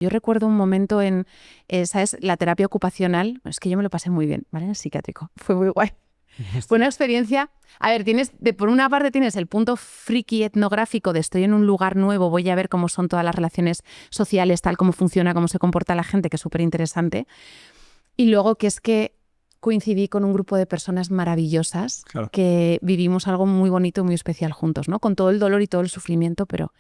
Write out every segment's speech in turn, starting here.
Yo recuerdo un momento en, ¿sabes? La terapia ocupacional. Es que yo me lo pasé muy bien, ¿vale? En el psiquiátrico. Fue muy guay. Fue una experiencia. A ver, por una parte tienes el punto friki etnográfico de estoy en un lugar nuevo, voy a ver cómo son todas las relaciones sociales, tal, cómo funciona, cómo se comporta la gente, que es súper interesante. Y luego que es que coincidí con un grupo de personas maravillosas, claro, que vivimos algo muy bonito, muy especial juntos, ¿no? Con todo el dolor y todo el sufrimiento, pero...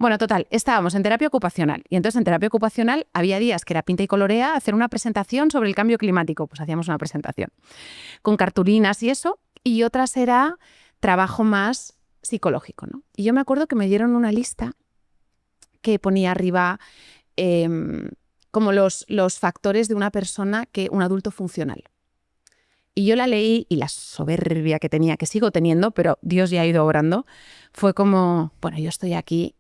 Bueno, total, estábamos en terapia ocupacional y entonces en terapia ocupacional había días que era pinta y colorea hacer una presentación sobre el cambio climático, pues hacíamos una presentación con cartulinas y eso, y otras era trabajo más psicológico, ¿no? Y yo me acuerdo que me dieron una lista que ponía arriba como los factores de una persona, un adulto funcional. Y yo la leí y la soberbia que tenía, que sigo teniendo, pero Dios ya ha ido obrando, fue como, bueno, yo estoy aquí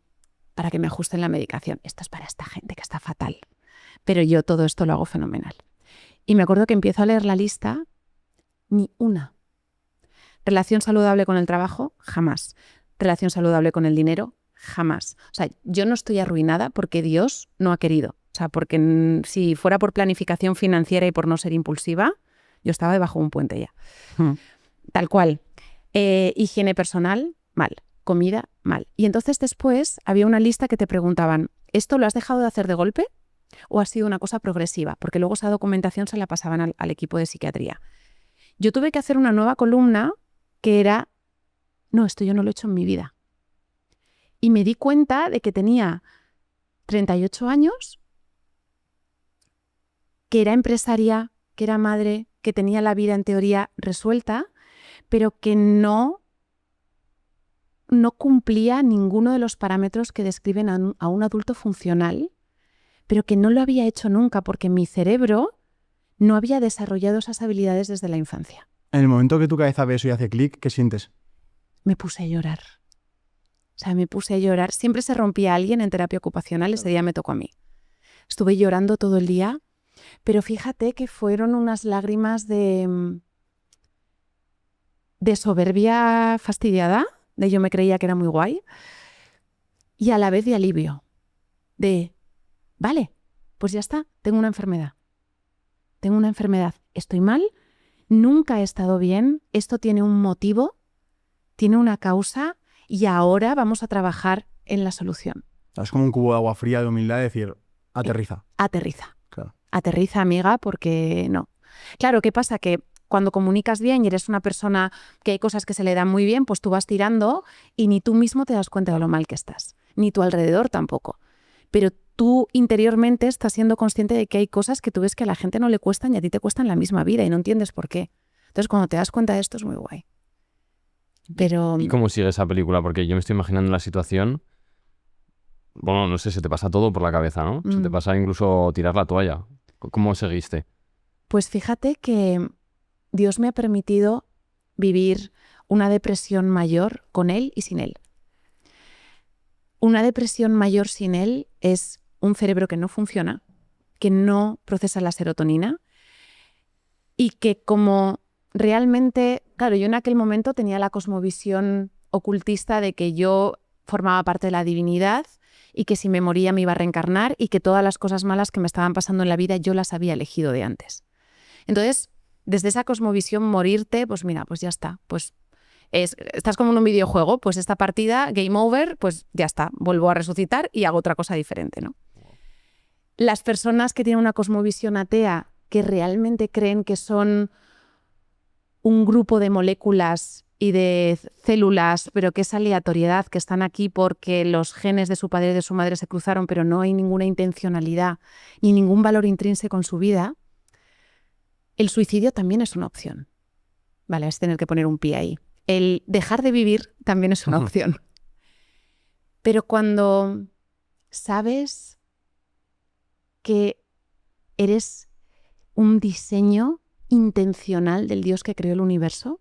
para que me ajusten la medicación. Esto es para esta gente que está fatal. Pero yo todo esto lo hago fenomenal. Y me acuerdo que empiezo a leer la lista, ni una. Relación saludable con el trabajo, jamás. Relación saludable con el dinero, jamás. O sea, yo no estoy arruinada porque Dios no ha querido. O sea, porque si fuera por planificación financiera y por no ser impulsiva, yo estaba debajo de un puente ya. Tal cual. Higiene personal, mal. Comida, mal. Y entonces después había una lista que te preguntaban, ¿esto lo has dejado de hacer de golpe o ha sido una cosa progresiva? Porque luego esa documentación se la pasaban al equipo de psiquiatría. Yo tuve que hacer una nueva columna que era, no, esto yo no lo he hecho en mi vida. Y me di cuenta de que tenía 38 años, que era empresaria, que era madre, que tenía la vida en teoría resuelta, pero que no cumplía ninguno de los parámetros que describen a un adulto funcional, pero que no lo había hecho nunca porque mi cerebro no había desarrollado esas habilidades desde la infancia. En el momento que tu cabeza ve eso y hace clic, ¿qué sientes? Me puse a llorar. O sea, me puse a llorar. Siempre se rompía alguien en terapia ocupacional, ese día me tocó a mí. Estuve llorando todo el día, pero fíjate que fueron unas lágrimas de soberbia fastidiada, de yo me creía que era muy guay, y a la vez de alivio, de, vale, pues ya está, tengo una enfermedad. Tengo una enfermedad, estoy mal, nunca he estado bien, esto tiene un motivo, tiene una causa y ahora vamos a trabajar en la solución. Es como un cubo de agua fría de humildad de decir, aterriza. Aterriza. Claro. Aterriza, amiga, porque no. Claro, ¿qué pasa? Que cuando comunicas bien y eres una persona que hay cosas que se le dan muy bien, pues tú vas tirando y ni tú mismo te das cuenta de lo mal que estás, ni tu alrededor tampoco. Pero tú interiormente estás siendo consciente de que hay cosas que tú ves que a la gente no le cuestan y a ti te cuestan la misma vida y no entiendes por qué. Entonces, cuando te das cuenta de esto es muy guay. Pero... ¿Y cómo sigue esa película? Porque yo me estoy imaginando la situación... Bueno, no sé, se te pasa todo por la cabeza, ¿no? Se te pasa incluso tirar la toalla. ¿Cómo seguiste? Pues fíjate que Dios me ha permitido vivir una depresión mayor con él y sin él. Una depresión mayor sin él es un cerebro que no funciona, que no procesa la serotonina y que como realmente, claro, yo en aquel momento tenía la cosmovisión ocultista de que yo formaba parte de la divinidad y que si me moría me iba a reencarnar y que todas las cosas malas que me estaban pasando en la vida yo las había elegido de antes. Entonces, desde esa cosmovisión morirte, pues mira, pues ya está, pues estás como en un videojuego, pues esta partida, game over, pues ya está, vuelvo a resucitar y hago otra cosa diferente, ¿no? Las personas que tienen una cosmovisión atea, que realmente creen que son un grupo de moléculas y de células, pero que es aleatoriedad, que están aquí porque los genes de su padre y de su madre se cruzaron, pero no hay ninguna intencionalidad ni ningún valor intrínseco en su vida, el suicidio también es una opción. Vale, es tener que poner un pie ahí. El dejar de vivir también es una opción. Pero cuando sabes que eres un diseño intencional del Dios que creó el universo,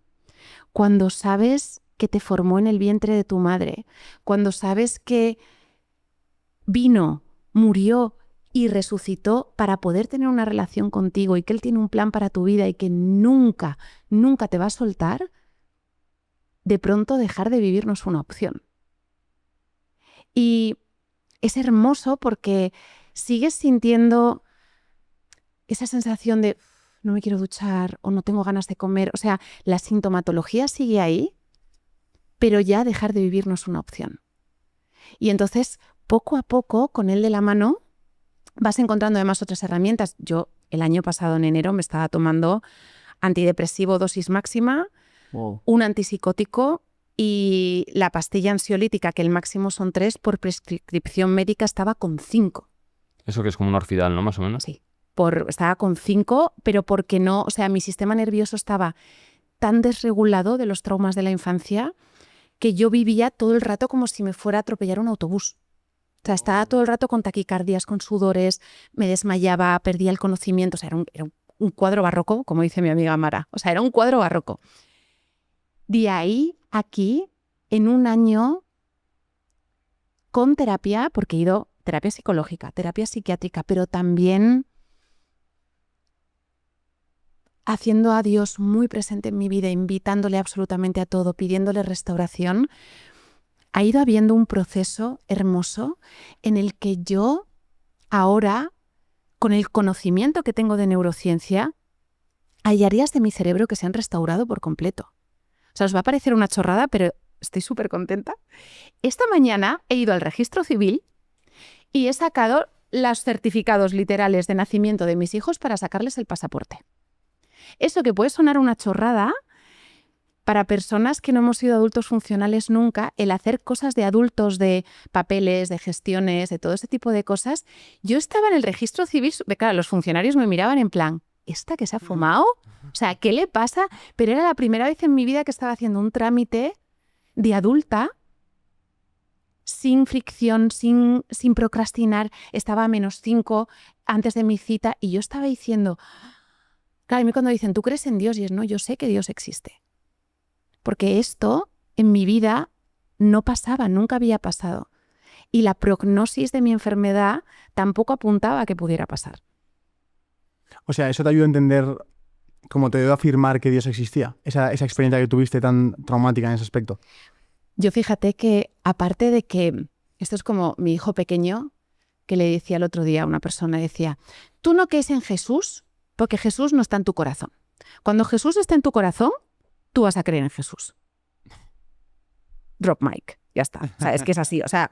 cuando sabes que te formó en el vientre de tu madre, cuando sabes que vino, murió y resucitó para poder tener una relación contigo y que Él tiene un plan para tu vida y que nunca, nunca te va a soltar, de pronto dejar de vivir no es una opción. Y es hermoso porque ¿sigues sintiendo esa sensación de no me quiero duchar o no tengo ganas de comer? O sea, la sintomatología sigue ahí, pero ya dejar de vivir no es una opción. Y entonces, poco a poco, con él de la mano, vas encontrando además otras herramientas. Yo el año pasado, en enero, me estaba tomando antidepresivo dosis máxima, un antipsicótico y la pastilla ansiolítica, que el máximo son 3, por prescripción médica estaba con 5. Eso que es como un Orfidal, ¿no? Más o menos. Sí, estaba con 5, pero porque no, o sea, mi sistema nervioso estaba tan desregulado de los traumas de la infancia que yo vivía todo el rato como si me fuera a atropellar un autobús. O sea, estaba todo el rato con taquicardias, con sudores, me desmayaba, perdía el conocimiento. O sea, era un cuadro barroco, como dice mi amiga Mara. O sea, era un cuadro barroco. De ahí a aquí, en un año, con terapia, porque he ido terapia psicológica, terapia psiquiátrica, pero también haciendo a Dios muy presente en mi vida, invitándole absolutamente a todo, pidiéndole restauración, ha ido habiendo un proceso hermoso en el que yo ahora, con el conocimiento que tengo de neurociencia, hay áreas de mi cerebro que se han restaurado por completo. O sea, os va a parecer una chorrada, pero estoy súper contenta. Esta mañana he ido al registro civil y he sacado los certificados literales de nacimiento de mis hijos para sacarles el pasaporte. Eso que puede sonar una chorrada, para personas que no hemos sido adultos funcionales nunca, el hacer cosas de adultos, de papeles, de gestiones, de todo ese tipo de cosas, yo estaba en el registro civil, claro, los funcionarios me miraban en plan, ¿esta que se ha fumado? O sea, ¿qué le pasa? Pero era la primera vez en mi vida que estaba haciendo un trámite de adulta, sin fricción, sin procrastinar. Estaba a -5 antes de mi cita y yo estaba diciendo, claro, a mí cuando dicen, ¿tú crees en Dios? Y es, no, yo sé que Dios existe. Porque esto en mi vida no pasaba, nunca había pasado. Y la prognosis de mi enfermedad tampoco apuntaba a que pudiera pasar. O sea, eso te ayuda a entender, como te debo afirmar que Dios existía, esa experiencia que tuviste tan traumática en ese aspecto. Yo fíjate que, aparte de que esto es como mi hijo pequeño, que le decía el otro día a una persona, decía, tú no crees en Jesús porque Jesús no está en tu corazón. Cuando Jesús está en tu corazón, tú vas a creer en Jesús. Drop mic, ya está. O sea, es que es así. O sea,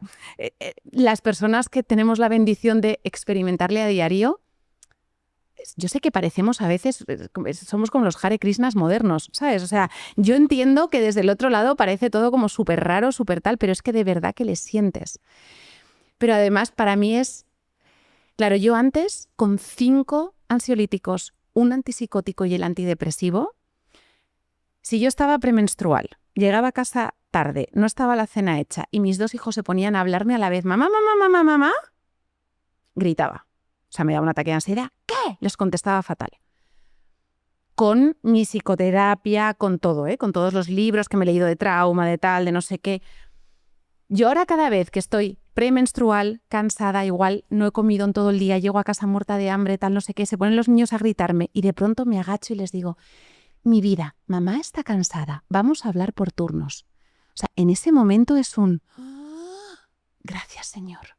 las personas que tenemos la bendición de experimentarle a diario, yo sé que parecemos a veces, somos como los Hare Krishnas modernos, ¿sabes? O sea, yo entiendo que desde el otro lado parece todo como súper raro, súper tal, pero es que de verdad que le sientes. Pero además para mí es, claro, yo antes con 5 ansiolíticos, un antipsicótico y el antidepresivo, si yo estaba premenstrual, llegaba a casa tarde, no estaba la cena hecha y mis 2 hijos se ponían a hablarme a la vez, mamá, mamá, mamá, mamá, gritaba. O sea, me daba un ataque de ansiedad. ¿Qué? Les contestaba fatal. Con mi psicoterapia, con todo, con todos los libros que me he leído de trauma, de tal, de no sé qué. Yo ahora cada vez que estoy premenstrual, cansada, igual no he comido en todo el día, llego a casa muerta de hambre, tal, no sé qué, se ponen los niños a gritarme y de pronto me agacho y les digo, mi vida, mamá está cansada, vamos a hablar por turnos. O sea, en ese momento es un gracias, Señor.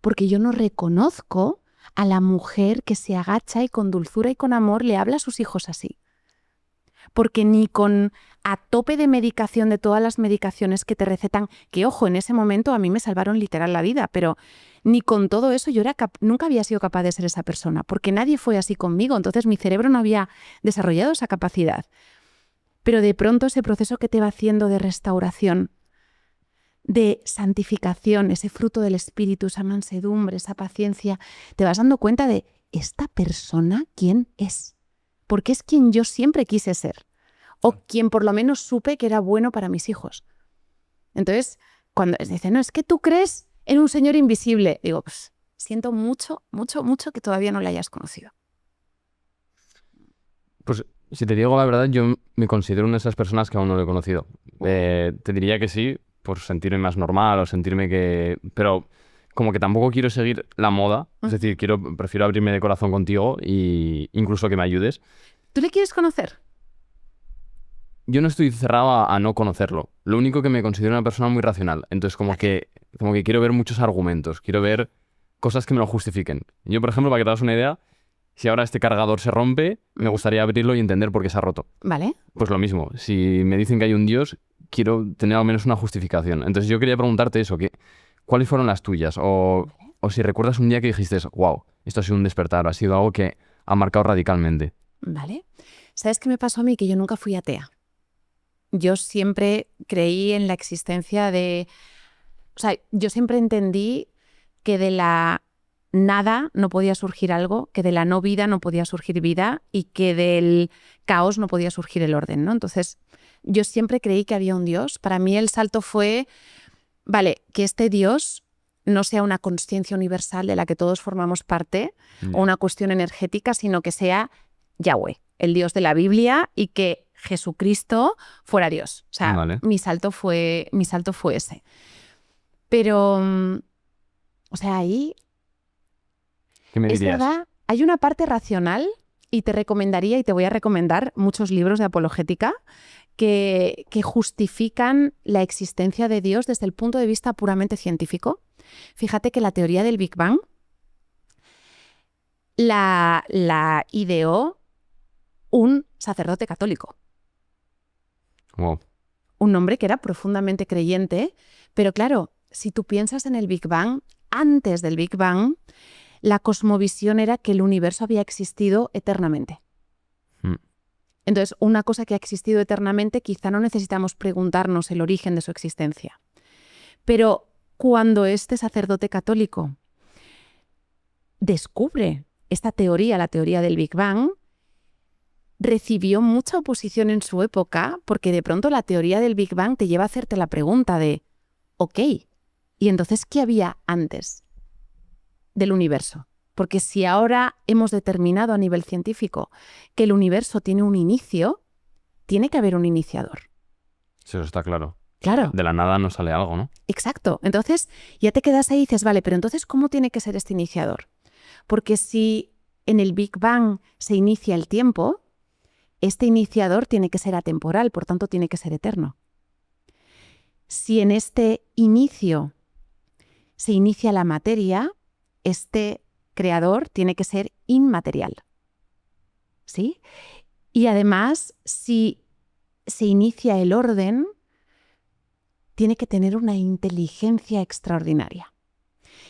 Porque yo no reconozco a la mujer que se agacha y con dulzura y con amor le habla a sus hijos así. Porque ni con a tope de medicación de todas las medicaciones que te recetan, que ojo, en ese momento a mí me salvaron literal la vida, pero ni con todo eso yo nunca había sido capaz de ser esa persona, porque nadie fue así conmigo, entonces mi cerebro no había desarrollado esa capacidad. Pero de pronto ese proceso que te va haciendo de restauración, de santificación, ese fruto del espíritu, esa mansedumbre, esa paciencia, te vas dando cuenta de esta persona quién es, porque es quien yo siempre quise ser, o quien por lo menos supe que era bueno para mis hijos. Entonces, cuando dicen, no, es que tú crees en un Señor invisible, digo, pues siento mucho, mucho, mucho que todavía no le hayas conocido. Pues si te digo la verdad, yo me considero una de esas personas que aún no lo he conocido. Te diría que sí, por sentirme más normal o sentirme que... Pero como que tampoco quiero seguir la moda. Es decir, prefiero abrirme de corazón contigo e incluso que me ayudes. ¿Tú le quieres conocer? Yo no estoy cerrado a no conocerlo. Lo único que me considero una persona muy racional. Entonces como que quiero ver muchos argumentos. Quiero ver cosas que me lo justifiquen. Yo, por ejemplo, para que te hagas una idea, si ahora este cargador se rompe, me gustaría abrirlo y entender por qué se ha roto. Vale. Pues lo mismo, si me dicen que hay un Dios, quiero tener al menos una justificación. Entonces yo quería preguntarte eso, ¿cuáles fueron las tuyas? O si recuerdas un día que dijiste, wow, esto ha sido un despertar, ha sido algo que ha marcado radicalmente. Vale. ¿Sabes qué me pasó a mí? Que yo nunca fui atea. Yo siempre creí en la existencia de... O sea, yo siempre entendí que de la nada no podía surgir algo, que de la no vida no podía surgir vida y que del caos no podía surgir el orden, ¿no? Entonces, yo siempre creí que había un Dios. Para mí el salto fue, vale, que este Dios no sea una consciencia universal de la que todos formamos parte o una cuestión energética, sino que sea Yahweh, el Dios de la Biblia, y que Jesucristo fuera Dios. O sea, Vale. mi salto fue ese. Pero, o sea, ahí... ¿Qué me Es dirías? verdad, hay una parte racional y te recomendaría y te voy a recomendar muchos libros de apologética que justifican la existencia de Dios desde el punto de vista puramente científico. Fíjate que la teoría del Big Bang la ideó un sacerdote católico. Wow. Un hombre que era profundamente creyente, pero claro, si tú piensas en el Big Bang, antes del Big Bang, la cosmovisión era que el universo había existido eternamente. Entonces, una cosa que ha existido eternamente, quizá no necesitamos preguntarnos el origen de su existencia. Pero cuando este sacerdote católico descubre esta teoría, la teoría del Big Bang, recibió mucha oposición en su época porque de pronto la teoría del Big Bang te lleva a hacerte la pregunta de, ok, ¿y entonces qué había antes del universo? Porque si ahora hemos determinado a nivel científico que el universo tiene un inicio, tiene que haber un iniciador. Sí, eso está claro. Claro. De la nada no sale algo, ¿no? Exacto. Entonces ya te quedas ahí y dices, vale, pero entonces ¿cómo tiene que ser este iniciador? Porque si en el Big Bang se inicia el tiempo, este iniciador tiene que ser atemporal, por tanto tiene que ser eterno. Si en este inicio se inicia la materia, este creador tiene que ser inmaterial. ¿Sí? Y además, si se inicia el orden, tiene que tener una inteligencia extraordinaria.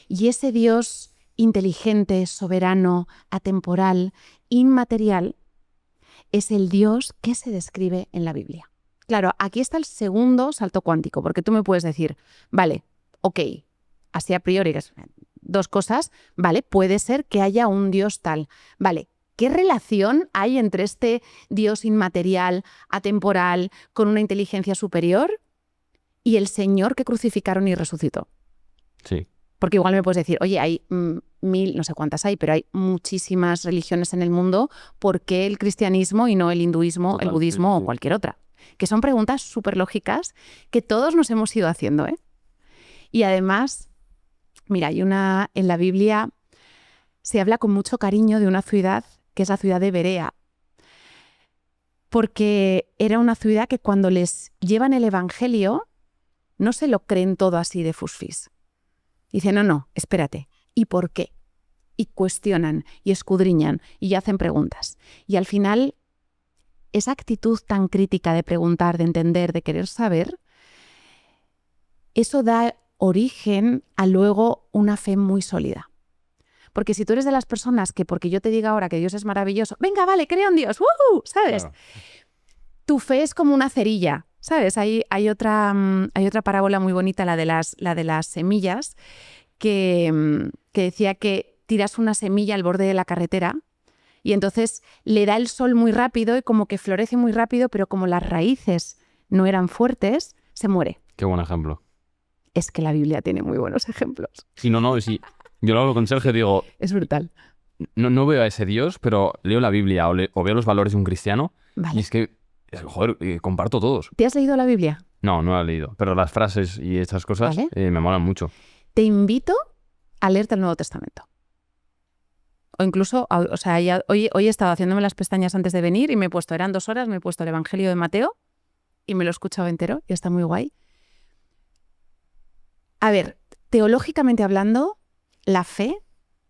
Y ese Dios inteligente, soberano, atemporal, inmaterial, es el Dios que se describe en la Biblia. Claro, aquí está el segundo salto cuántico, porque tú me puedes decir, vale, ok, así a priori, dos cosas, vale, puede ser que haya un Dios tal, vale, ¿qué relación hay entre este Dios inmaterial, atemporal, con una inteligencia superior y el Señor que crucificaron y resucitó? Sí. Porque igual me puedes decir, oye, hay 1000, no sé cuántas hay, pero hay muchísimas religiones en el mundo, ¿por qué el cristianismo y no el hinduismo, el budismo o cualquier otra? Que son preguntas súper lógicas que todos nos hemos ido haciendo, ¿eh? Y además, mira, hay una en la Biblia, se habla con mucho cariño de una ciudad que es la ciudad de Berea, porque era una ciudad que cuando les llevan el Evangelio no se lo creen todo así de fusfis. Dicen, no, espérate, ¿y por qué? Y cuestionan, y escudriñan, y hacen preguntas. Y al final, esa actitud tan crítica de preguntar, de entender, de querer saber, eso da origen a luego una fe muy sólida. Porque si tú eres de las personas que porque yo te diga ahora que Dios es maravilloso, venga, vale, creo en Dios, ¿sabes? Claro. Tu fe es como una cerilla, ¿sabes? Hay otra parábola muy bonita, la de las semillas, que decía que tiras una semilla al borde de la carretera y entonces le da el sol muy rápido y como que florece muy rápido, pero como las raíces no eran fuertes, se muere. Qué buen ejemplo. Es que la Biblia tiene muy buenos ejemplos. Sí, no, sí. Yo lo hablo con Sergio y digo, Es brutal. no veo a ese Dios, pero leo la Biblia o veo los valores de un cristiano Vale. y es que, joder, comparto todos. ¿Te has leído la Biblia? No la he leído, pero las frases y estas cosas Vale. me molan mucho. Te invito a leerte el Nuevo Testamento. O incluso, o sea, hoy he estado haciéndome las pestañas antes de venir y me he puesto, eran 2 horas, me he puesto el Evangelio de Mateo y me lo he escuchado entero y está muy guay. A ver, teológicamente hablando, la fe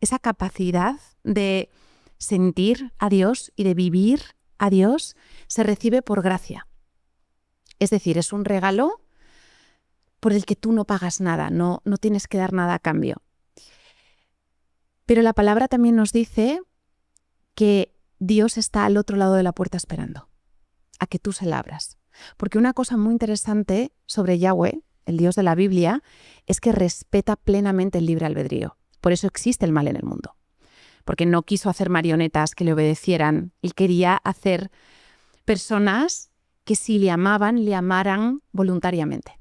esa capacidad de sentir a Dios y de vivir a Dios se recibe por gracia. Es decir, es un regalo por el que tú no pagas nada, no tienes que dar nada a cambio. Pero la palabra también nos dice que Dios está al otro lado de la puerta esperando a que tú se la abras. Porque una cosa muy interesante sobre Yahweh, el Dios de la Biblia, es que respeta plenamente el libre albedrío. Por eso existe el mal en el mundo. Porque no quiso hacer marionetas que le obedecieran. Él quería hacer personas que si le amaban, le amaran voluntariamente.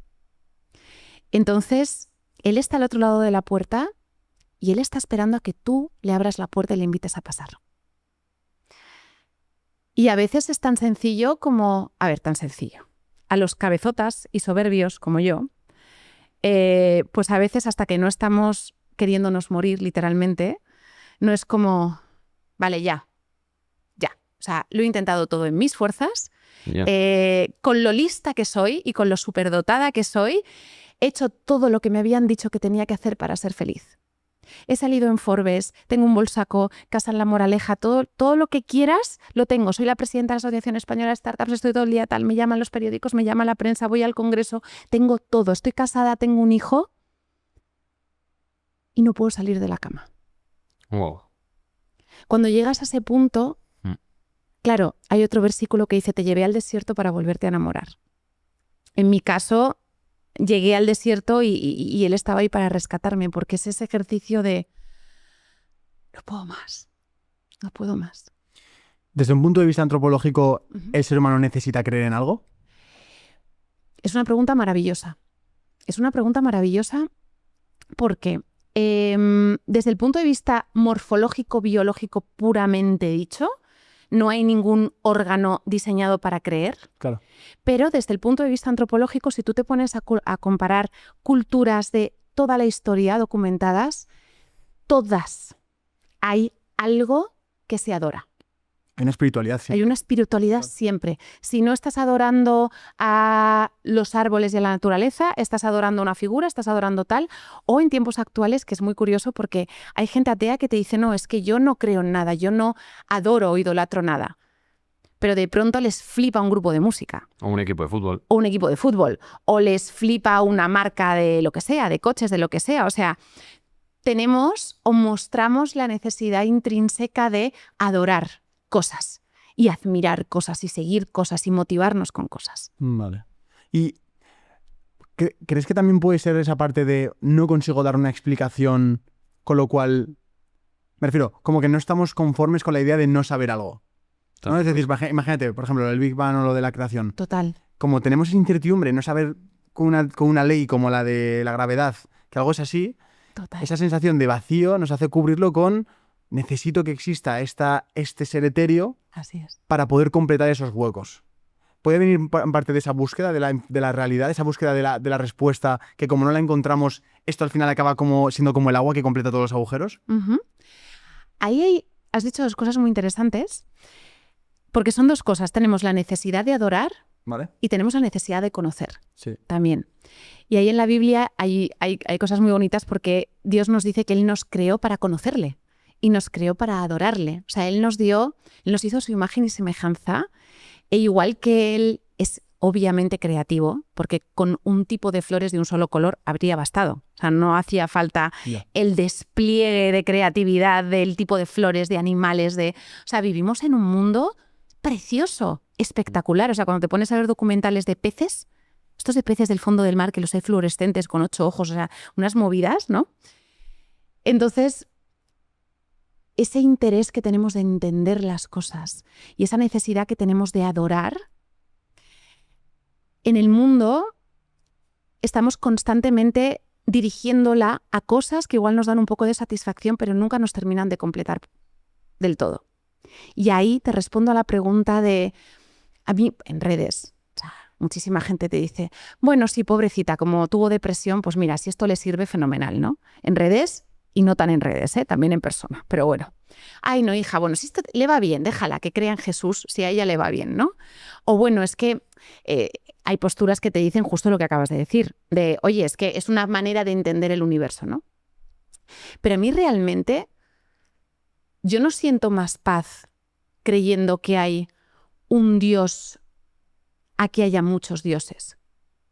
Entonces, Él está al otro lado de la puerta y Él está esperando a que tú le abras la puerta y le invites a pasar. Y a veces es tan sencillo como... tan sencillo. A los cabezotas y soberbios como yo, pues a veces hasta que no estamos queriéndonos morir literalmente, no es como, vale, ya. O sea, lo he intentado todo en mis fuerzas, con lo lista que soy y con lo superdotada que soy, he hecho todo lo que me habían dicho que tenía que hacer para ser feliz. He salido en Forbes, tengo un bolsaco, Casa en La Moraleja, todo lo que quieras lo tengo. Soy la presidenta de la Asociación Española de Startups, estoy todo el día tal, me llaman los periódicos, me llama la prensa, voy al congreso, tengo todo, estoy casada, tengo un hijo y no puedo salir de la cama. Wow. Cuando llegas a ese punto, claro, hay otro versículo que dice, te llevé al desierto para volverte a enamorar. En mi caso, llegué al desierto y Él estaba ahí para rescatarme, porque es ese ejercicio de no puedo más, no puedo más. Desde un punto de vista antropológico, ¿el ser humano necesita creer en algo? Es una pregunta maravillosa. Es una pregunta maravillosa porque desde el punto de vista morfológico, biológico puramente dicho, no hay ningún órgano diseñado para creer. Claro. Pero desde el punto de vista antropológico, si tú te pones a comparar culturas de toda la historia documentadas, todas hay algo que se adora. Hay una espiritualidad, sí. Hay una espiritualidad siempre. Si no estás adorando a los árboles y a la naturaleza, estás adorando una figura, estás adorando tal. O en tiempos actuales, que es muy curioso porque hay gente atea que te dice, no, es que yo no creo en nada, yo no adoro o idolatro nada. Pero de pronto les flipa un grupo de música. O un equipo de fútbol. O un equipo de fútbol. O les flipa una marca de lo que sea, de coches, de lo que sea. O sea, tenemos o mostramos la necesidad intrínseca de adorar cosas y admirar cosas y seguir cosas y motivarnos con cosas. Vale. ¿Y crees que también puede ser esa parte de no consigo dar una explicación, con lo cual, me refiero, como que no estamos conformes con la idea de no saber algo? ¿No? Es decir, imagínate, por ejemplo, el Big Bang o lo de la creación. Total. Como tenemos esa incertidumbre, no saber con una ley como la de la gravedad, que algo es así, Total. Esa sensación de vacío nos hace cubrirlo con necesito que exista este ser etéreo. Así es. Para poder completar esos huecos. Puede venir en parte de esa búsqueda de la realidad, esa búsqueda de la respuesta, que como no la encontramos, esto al final acaba siendo como el agua que completa todos los agujeros. Ahí has dicho dos cosas muy interesantes, porque son dos cosas. Tenemos la necesidad de adorar, ¿vale? Y tenemos la necesidad de conocer, sí, también. Y ahí en la Biblia hay cosas muy bonitas porque Dios nos dice que Él nos creó para conocerle. Y nos creó para adorarle. O sea, Él nos hizo su imagen y semejanza. E igual que Él es obviamente creativo, porque con un tipo de flores de un solo color habría bastado. O sea, no hacía falta el despliegue de creatividad del tipo de flores, de animales. O sea, vivimos en un mundo precioso, espectacular. O sea, cuando te pones a ver documentales de peces, estos de peces del fondo del mar, que los hay fluorescentes con 8 ojos, o sea, unas movidas, ¿no? Entonces, ese interés que tenemos de entender las cosas y esa necesidad que tenemos de adorar, en el mundo estamos constantemente dirigiéndola a cosas que igual nos dan un poco de satisfacción, pero nunca nos terminan de completar del todo. Y ahí te respondo a la pregunta de, a mí en redes, o sea, muchísima gente te dice, bueno, sí, pobrecita, como tuvo depresión, pues mira, si esto le sirve, fenomenal, ¿no? En redes. Y no tan en redes, también en persona, pero bueno. Ay, no, hija, bueno, si esto le va bien, déjala, que crea en Jesús, si a ella le va bien, ¿no? O bueno, es que hay posturas que te dicen justo lo que acabas de decir, de, oye, es que es una manera de entender el universo, ¿no? Pero a mí realmente yo no siento más paz creyendo que hay un Dios a que haya muchos dioses.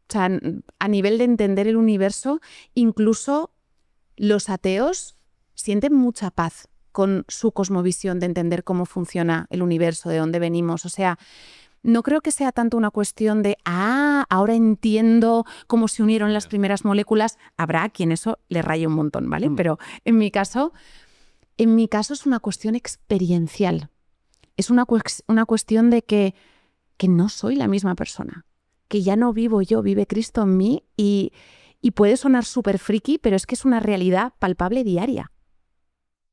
O sea, a nivel de entender el universo, incluso los ateos sienten mucha paz con su cosmovisión de entender cómo funciona el universo, de dónde venimos. O sea, no creo que sea tanto una cuestión de, ahora entiendo cómo se unieron las primeras moléculas. Habrá a quien eso le raye un montón, ¿vale? Pero en mi caso es una cuestión experiencial. Es una cuestión de que no soy la misma persona, que ya no vivo yo, vive Cristo en mí y puede sonar súper friki, pero es que es una realidad palpable diaria.